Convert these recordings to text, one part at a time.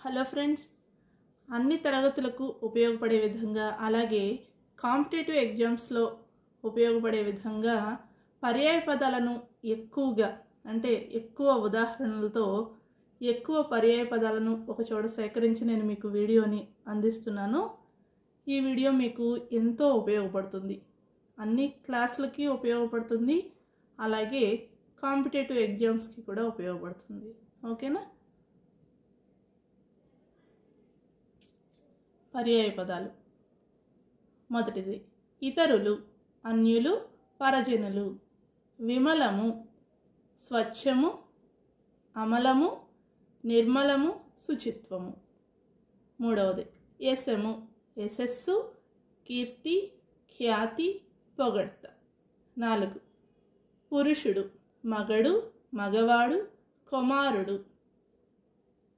Hello friends, అన్ని తరగతులకు ఉపయోగపడే విధంగా అలాగే కాంపిటేటివ్ ఎగ్జామ్స్లో ఉపయోగపడే విధంగా పర్యాయ పదాలను ఎక్కువ ఉదాహరణలతో ఎక్కువ పర్యాయ పదాలను ఒక చోట సేకరించి నేను మీకు వీడియోని అందిస్తున్నాను. ఈ వీడియో మీకు ఎంతో ఉపయోగపడుతుంది. అన్ని క్లాసులకి ఉపయోగపడుతుంది, అలాగే కాంపిటేటివ్ ఎగ్జామ్స్కి కూడా ఉపయోగపడుతుంది. ఓకేనా? పర్యాయ పదాలు. మొదటిది ఇతరులు, అన్యులు, పరజనులు. విమలము, స్వచ్ఛము, అమలము, నిర్మలము, శుచిత్వము. మూడవది యశము, యశస్సు, కీర్తి, ఖ్యాతి, పొగడ్త. 4 పురుషుడు, మగడు, మగవాడు, కుమారుడు.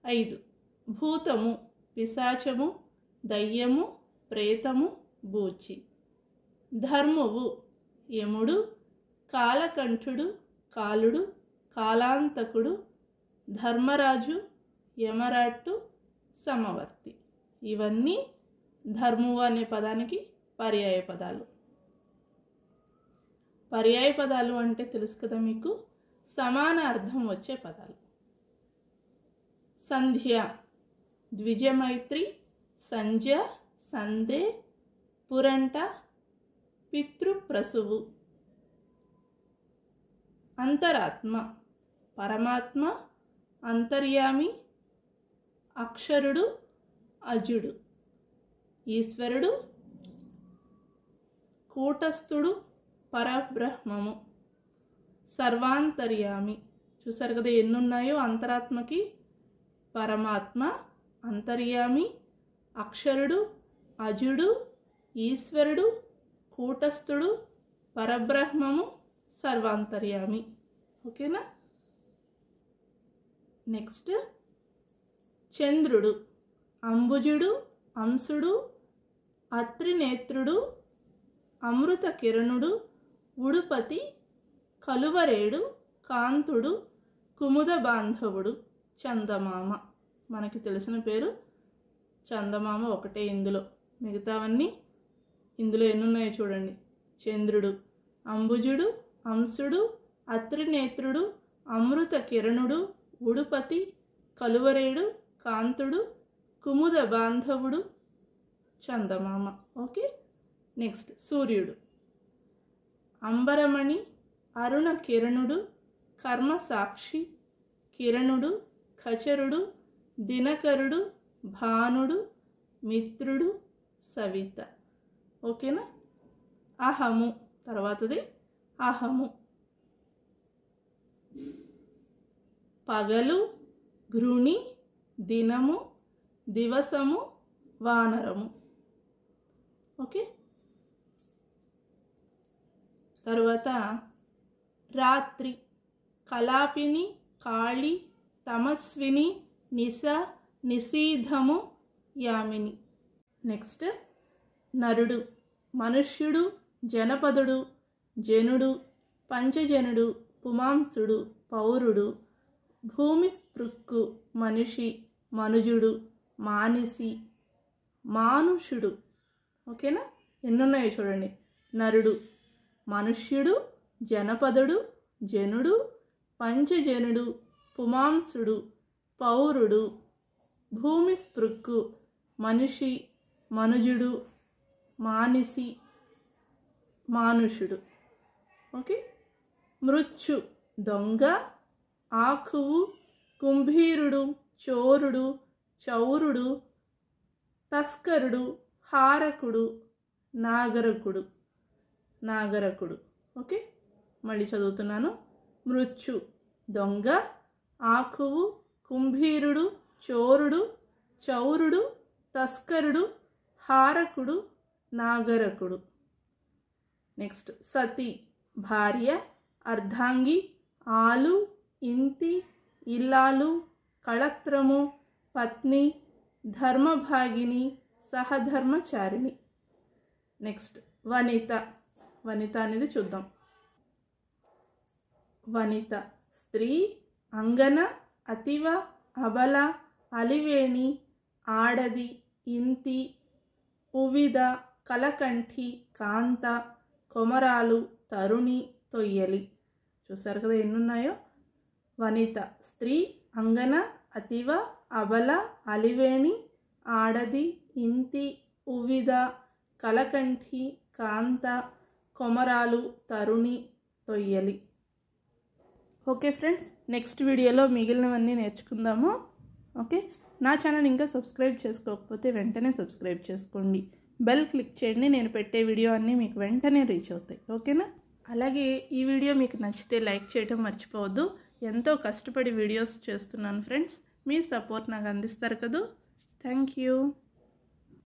5 భూతము, పిశాచము, దయ్యము, ప్రేతము, బూచి. ధర్మువు, యముడు, కాలకంఠుడు, కాలుడు, కాలాంతకుడు, ధర్మరాజు, యమరాట్టు, సమవర్తి. ఇవన్నీ ధర్మువు అనే పదానికి పర్యాయ పదాలు. పర్యాయ పదాలు అంటే తెలుసు కదా మీకు, సమాన అర్థం వచ్చే పదాలు. సంధ్య, ద్విజమైత్రి, సంజ, సందే, పురంట, పితృప్రసువు. అంతరాత్మ, పరమాత్మ, అంతర్యామి, అక్షరుడు, అజుడు. ఈశ్వరుడు, కూటస్థుడు, పరబ్రహ్మము. సర్వాంతర్యామి. చూసారు కదా ఎన్నున్నాయో అంతరాత్మకి. పరమాత్మ, అంతర్యామి, అక్షరుడు, అజుడు, ఈశ్వరుడు, కూటస్థుడు, పరబ్రహ్మము, సర్వాంతర్యామి. ఓకేనా? నెక్స్ట్ చంద్రుడు, అంబుజుడు, అంశుడు, అత్రినేత్రుడు, అమృత కిరణుడు, ఉడుపతి, కలువరేడు, కాంతుడు, కుముద బాంధవుడు, చందమామ. మనకి తెలిసిన పేరు చందమామ ఒకటే ఇందులో. మిగతావన్నీ ఇందులో ఎన్నున్నాయో చూడండి. చంద్రుడు, అంబుజుడు, అంశుడు, అత్రినేత్రుడు, అమృత కిరణుడు, ఉడుపతి, కలువరేడు, కాంతుడు, కుముద బాంధవుడు, చందమామ. ఓకే. నెక్స్ట్ సూర్యుడు, అంబరమణి, అరుణ కిరణుడు, కర్మ సాక్షి, కిరణుడు, ఖచరుడు, దినకరుడు, భానుడు, మిత్రుడు, సవిత. ఓకేనా? అహము, తర్వాతది అహము. పగలు, ఘృణి, దినము, దివసము, వానరము. ఓకే. తర్వాత రాత్రి, కలాపిని, కాళి, తమస్విని, నిశ, నిశీధము, యామిని. నెక్స్ట్ నరుడు, మనుష్యుడు, జనపదుడు, జనుడు, పంచజనుడు, పుమాంసుడు, పౌరుడు, భూమి స్పృక్కు, మనిషి, మనుజుడు, మానిసి, మానుషుడు. ఓకేనా? ఎన్నున్నాయో చూడండి. నరుడు, మనుష్యుడు, జనపదుడు, జనుడు, పంచజనుడు, పుమాంసుడు, పౌరుడు, భూమి స్పృక్కు, మనిషి, మనుజుడు, మానిసి, మానుషుడు. ఓకే. మృత్యు, దొంగ, ఆకువు, కుంభీరుడు, చోరుడు, చౌరుడు, తస్కరుడు, హారకుడు, నాగరకుడు. నాగరకుడు. ఓకే. మళ్ళీ చదువుతున్నాను. మృత్యు, దొంగ, ఆకువు, కుంభీరుడు, చోరుడు, చౌరుడు, తస్కరుడు, హారకుడు, నాగరకుడు. నెక్స్ట్ సతి, భార్య, అర్ధాంగి, ఆలు, ఇంతి, ఇల్లాలు, కళత్రము, పత్ని, ధర్మభాగిని, సహధర్మచారిణి. నెక్స్ట్ వనిత. వనిత అనేది చూద్దాం. వనిత స్త్రీ, అంగన, అతివ, అబల, అలివేణి, ఆడది, ఇంతి, ఉవిద, కలకంఠి, కాంత, కొమరాలు, తరుణి, తొయ్యలి. చూసారు కదా ఎన్నున్నాయో. వనిత స్త్రీ, అంగన, అతివ, అబల, అలివేణి, ఆడది, ఇంతి, ఉవిద, కలకంఠి, కాంత, కొమరాలు, తరుణి, తొయ్యలి. ఓకే ఫ్రెండ్స్, నెక్స్ట్ వీడియోలో మిగిలినవన్నీ నేర్చుకుందాము. ఓకే, నా ఛానల్ ఇంకా సబ్స్క్రైబ్ చేసుకోకపోతే వెంటనే సబ్స్క్రైబ్ చేసుకోండి. బెల్ క్లిక్ చేయండి, నేను పెట్టే వీడియో అన్నీ మీకు వెంటనే రీచ్ అవుతాయి. ఓకేనా? అలాగే ఈ వీడియో మీకు నచ్చితే లైక్ చేయడం మర్చిపోవద్దు. ఎంతో కష్టపడి వీడియోస్ చేస్తున్నాను ఫ్రెండ్స్, మీ సపోర్ట్ నాకు అందిస్తారు కదా. Thank you.